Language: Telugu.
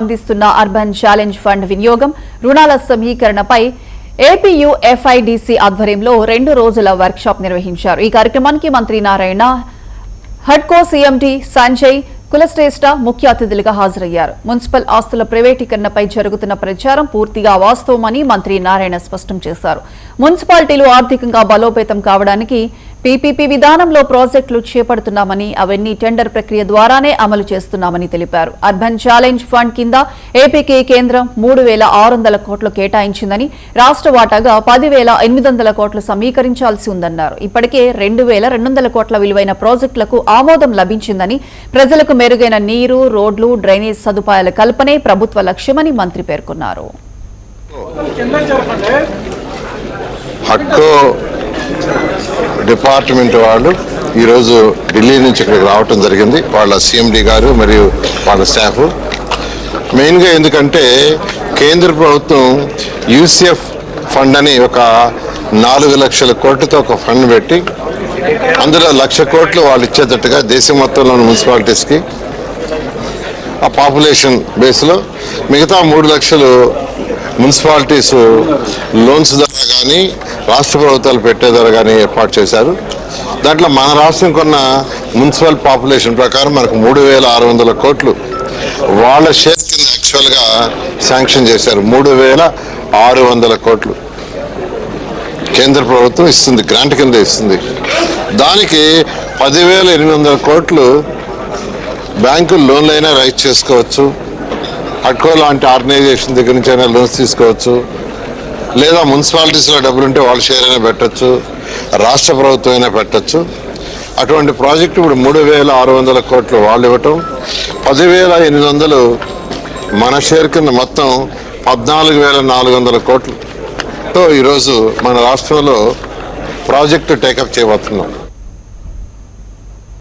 అందిస్తున్న అర్బన్ ఛాలెంజ్ ఫండ్ వినియోగం రుణాల సమీకరణపై ఏపీయూఎఫ్ఐడిసి ఆధ్వర్యంలో 2 రోజుల వర్క్షాప్ నిర్వహించారు. ఈ కార్యక్రమానికి మంత్రి నారాయణ, హడ్కో సీఎండీ సంజయ్ కులశ్రేష్ఠ ముఖ్య అతిథులుగా హాజరయ్యారు. మున్సిపల్ ఆస్తుల ప్రైవేటీకరణపై జరుగుతున్న ప్రచారం పూర్తిగా వాస్తవమని మంత్రి నారాయణ స్పష్టం చేశారు. మున్సిపాలిటీలు ఆర్థికంగా బలోపేతం కావడానికి పీపీపీ విధానంలో ప్రాజెక్టులు చేపడుతున్నామని, అవన్నీ టెండర్ ప్రక్రియ ద్వారానే అమలు చేస్తున్నామని తెలిపారు. అర్బన్ ఛాలెంజ్ ఫండ్ కింద ఏపీకి కేంద్రం 3,600 కోట్లు కేటాయించిందని, రాష్ట్ర వాటాగా 10,800 కోట్లు సమీకరించాల్సి ఉందన్నారు. ఇప్పటికే 2,200 కోట్ల విలువైన ప్రాజెక్టులకు ఆమోదం లభించిందని, ప్రజలకు మెరుగైన నీరు, రోడ్లు, డ్రైనేజ్ సదుపాయాల కల్పనే ప్రభుత్వ లక్ష్యమని మంత్రి పేర్కొన్నారు. డిపార్ట్మెంట్ వాళ్ళు ఈరోజు ఢిల్లీ నుంచి ఇక్కడికి రావటం జరిగింది. వాళ్ళ సీఎండీ గారు మరియు వాళ్ళ స్టాఫ్. మెయిన్గా ఎందుకంటే కేంద్ర ప్రభుత్వం యూసీఎఫ్ ఫండ్ అని ఒక 4 లక్షల కోట్లతో ఒక ఫండ్ పెట్టి అందులో 1,00,000 కోట్లు వాళ్ళు ఇచ్చేటట్టుగా దేశం మొత్తంలోని మున్సిపాలిటీస్కి ఆ పాపులేషన్ బేస్లో మిగతా 3 లక్షలు మున్సిపాలిటీస్ లోన్స్ ద్వారా కానీ రాష్ట్ర ప్రభుత్వాలు పెట్టే ద్వారా కానీ ఏర్పాటు చేశారు. దాంట్లో మన రాష్ట్రం కొన్న మున్సిపల్ పాపులేషన్ ప్రకారం మనకు 3,600 కోట్లు వాళ్ళ షేర్ కింద యాక్చువల్గా శాంక్షన్ చేశారు. 3,600 కోట్లు కేంద్ర ప్రభుత్వం ఇస్తుంది, గ్రాంట్ కింద ఇస్తుంది. దానికి 10,800 కోట్లు బ్యాంకులు లోన్లైనా రైజ్ చేసుకోవచ్చు, హడ్కో లాంటి ఆర్గనైజేషన్ దగ్గర నుంచి అయినా లోన్స్ తీసుకోవచ్చు, లేదా మున్సిపాలిటీస్లో డబ్బులుంటే వాళ్ళ షేర్ అయినా పెట్టచ్చు, రాష్ట్ర ప్రభుత్వం అయినా పెట్టచ్చు. అటువంటి ప్రాజెక్టు ఇప్పుడు 3,600 కోట్లు వాళ్ళు ఇవ్వటం, 10,800 మన షేర్ కింద మొత్తం 14,400 కోట్లతో ఈరోజు మన రాష్ట్రంలో ప్రాజెక్టు టేకప్ చేయబోతున్నాం.